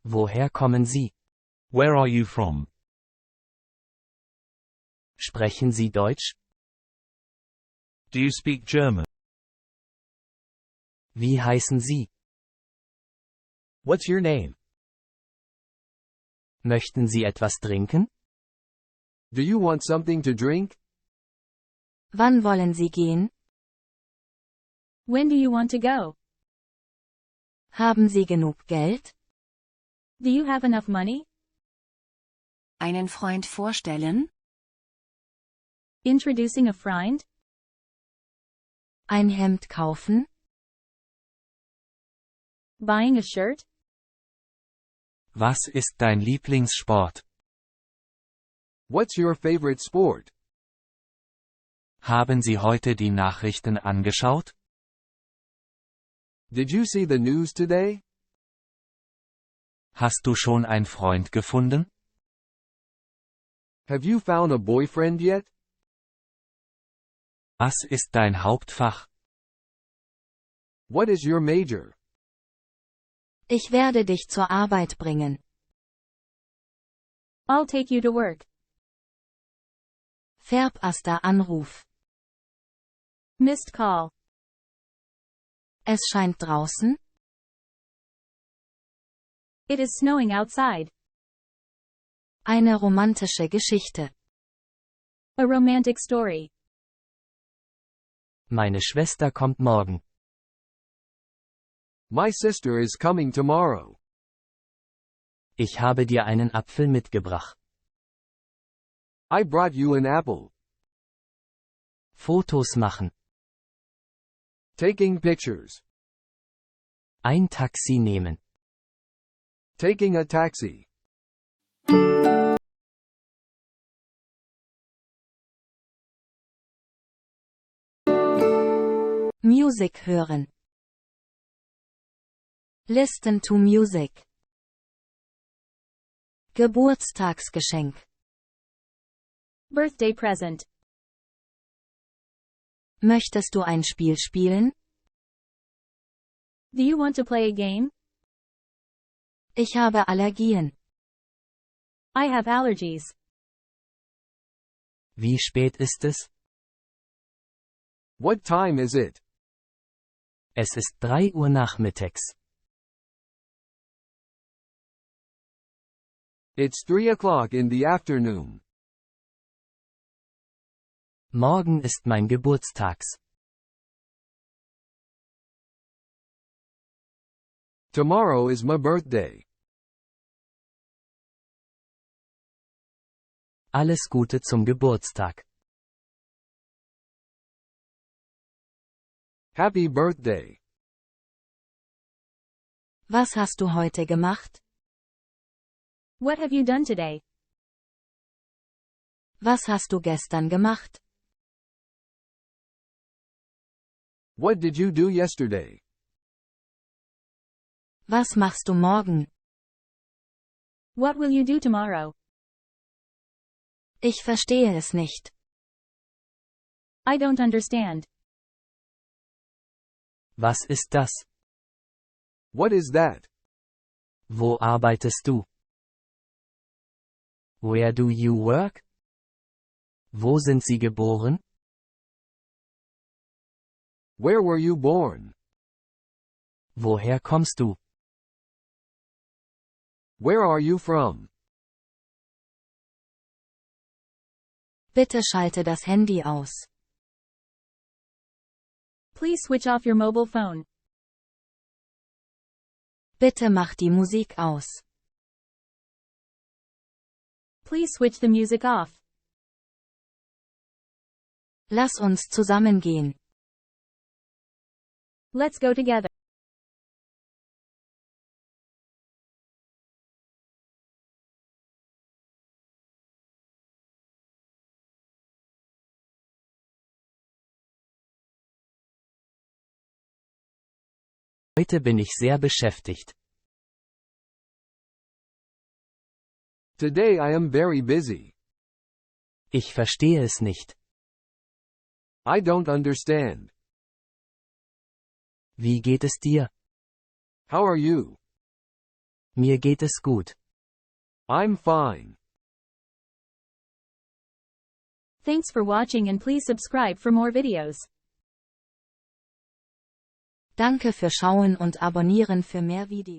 Woher kommen Sie? Where are you from? Sprechen Sie Deutsch? Do you speak German? Wie heißen Sie? What's your name? Möchten Sie etwas trinken? Do you want something to drink? Wann wollen Sie gehen? When do you want to go? Haben Sie genug Geld? Do you have enough money? Einen Freund vorstellen? Introducing a friend? Ein Hemd kaufen? Buying a shirt? Was ist dein Lieblingssport? What's your favorite sport? Haben Sie heute die Nachrichten angeschaut? Did you see the news today? Hast du schon einen Freund gefunden? Have you found a boyfriend yet? Was ist dein Hauptfach? What is your major? Ich werde dich zur Arbeit bringen. I'll take you to work. Färbaster Anruf. Missed call. Es scheint draußen? It is snowing outside. Eine romantische Geschichte. A romantic story. Meine Schwester kommt morgen. My sister is coming tomorrow. Ich habe dir einen Apfel mitgebracht. I brought you an apple. Fotos machen. Taking pictures. Ein Taxi nehmen. Taking a taxi. Music hören. Listen to music. Geburtstagsgeschenk. Birthday present. Möchtest du ein Spiel spielen? Do you want to play a game? Ich habe Allergien. I have allergies. Wie spät ist es? What time is it? Es ist 3 Uhr nachmittags. It's 3 o'clock in the afternoon. Morgen ist mein Geburtstags. Tomorrow is my birthday. Alles Gute zum Geburtstag. Happy birthday. Was hast du heute gemacht? What have you done today? Was hast du gestern gemacht? What did you do yesterday? Was machst du morgen? What will you do tomorrow? Ich verstehe es nicht. I don't understand. Was ist das? What is that? Wo arbeitest du? Where do you work? Wo sind Sie geboren? Where were you born? Woher kommst du? Where are you from? Bitte schalte das Handy aus. Please switch off your mobile phone. Bitte mach die Musik aus. Please switch the music off. Lass uns zusammen gehen. Let's go together. Heute bin ich sehr beschäftigt. Today I am very busy. Ich verstehe es nicht. I don't understand. Wie geht es dir? How are you? Mir geht es gut. I'm fine. Thanks for watching and please subscribe for more videos. Danke für Schauen und Abonnieren für mehr Videos.